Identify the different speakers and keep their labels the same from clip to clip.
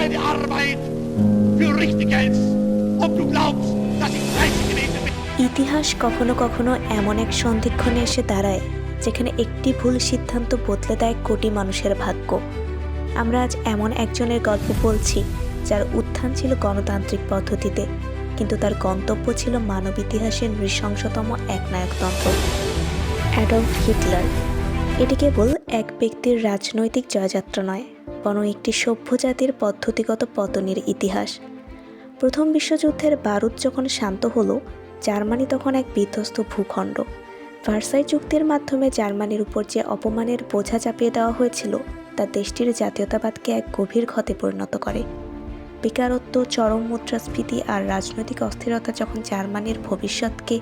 Speaker 1: deine Arbeit für richtig hältst, ob du glaubst, dass ich fleißig gewesen bin.
Speaker 2: ইতিহাস কখনো কখনো এমন এক সন্ধিক্ষণে এসে দাঁড়ায় যেখানে একটি ভুল সিদ্ধান্ত বদলে দেয় কোটি মানুষের ভাগ্য। আমরা আজ এমন একজনের গল্প বলছি যার উত্থান ছিল গণতান্ত্রিক পদ্ধতিতে, কিন্তু তার গন্তব্য ছিল মানব ইতিহাসের নৃশংসতম একনায়কতন্ত্র, অ্যাডলফ হিটলার। এটি কেবল এক ব্যক্তির রাজনৈতিক জয়যাত্রা নয়, বরং একটি সভ্য জাতির পদ্ধতিগত পতনের ইতিহাস। প্রথম বিশ্বযুদ্ধের বারুদ যখন শান্ত হলো, জার্মানি তখন এক বিধ্বস্ত ভূখণ্ড। ভার্সাই চুক্তির মাধ্যমে জার্মানির উপর যে অপমানের বোঝা চাপিয়ে দেওয়া হয়েছিল তা দেশটির জাতীয়তাবাদকে এক গভীর ক্ষতে পরিণত করে। বেকারত্ব, চরম মুদ্রাস্ফীতি আর রাজনৈতিক অস্থিরতা যখন জার্মানির ভবিষ্যৎকে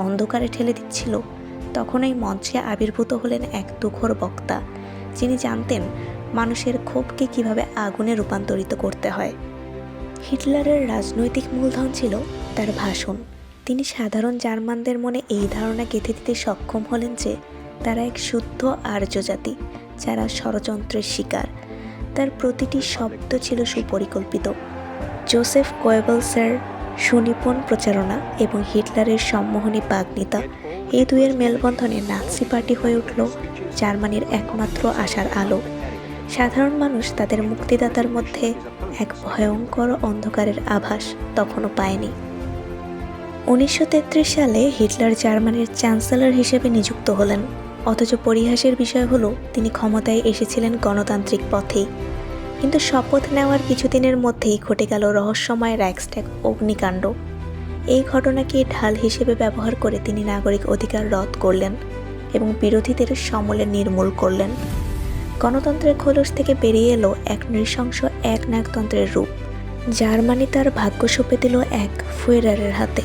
Speaker 2: অন্ধকারে ঠেলে দিচ্ছিল, তখন এই মঞ্চে আবির্ভূত হলেন এক তুখোড় বক্তা, যিনি জানতেন মানুষের ক্ষোভকে কিভাবে আগুনে রূপান্তরিত করতে হয়। হিটলারের রাজনৈতিক মূলধন ছিল তার ভাষণ। তিনি সাধারণ জার্মানদের মনে এই ধারণা গেঁথে দিতে সক্ষম হলেন যে তারা এক শুদ্ধ আর্য জাতি, যারা ষড়যন্ত্রের শিকার। তার প্রতিটি শব্দ ছিল সুপরিকল্পিত। জোসেফ গোয়েবলসের সুনিপুণ প্রচারণা এবং হিটলারের সম্মোহনী বাগ্মিতা, এই দুয়ের মেলবন্ধনে নাৎসি পার্টি হয়ে উঠল জার্মানির একমাত্র আশার আলো। সাধারণ মানুষ তাদের মুক্তিদাতার মধ্যে এক ভয়ঙ্কর অন্ধকারের আভাস তখনও পায়নি। 1933 সালে হিটলার জার্মানির চ্যান্সেলর হিসেবে নিযুক্ত হলেন, অথচ পরিহাসের বিষয় হলো তিনি ক্ষমতায় এসেছিলেন গণতান্ত্রিক পথেই। কিন্তু শপথ নেওয়ার কিছুদিনের মধ্যেই ঘটে গেল রহস্যময় রাইক্সট্যাগ অগ্নিকাণ্ড। এই ঘটনাকে ঢাল হিসেবে ব্যবহার করে তিনি নাগরিক অধিকার রদ করলেন এবং বিরোধীদের সমূলে নির্মূল করলেন। গণতন্ত্রের খোলস থেকে বেরিয়ে এলো এক নৃশংস একনায়কতন্ত্রের রূপ। জার্মানি তার ভাগ্য সঁপে দিল এক ফুয়েরারের হাতে।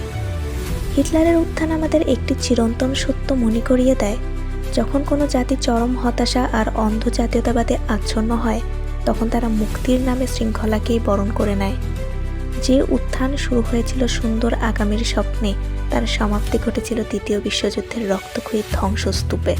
Speaker 2: হিটলারের উত্থান আমাদের একটি চিরন্তন সত্য মনে করিয়ে দেয়, যখন কোনো জাতি চরম হতাশা আর অন্ধ জাতীয়তাবাদে আচ্ছন্ন হয়, তখন তারা মুক্তির নামে শৃঙ্খলাকেই বরণ করে নেয়। যে উত্থান শুরু হয়েছিল সুন্দর আগামীর স্বপ্নে, তার সমাপ্তি ঘটেছিল দ্বিতীয় বিশ্বযুদ্ধের রক্তক্ষয়ী ধ্বংসস্তূপে।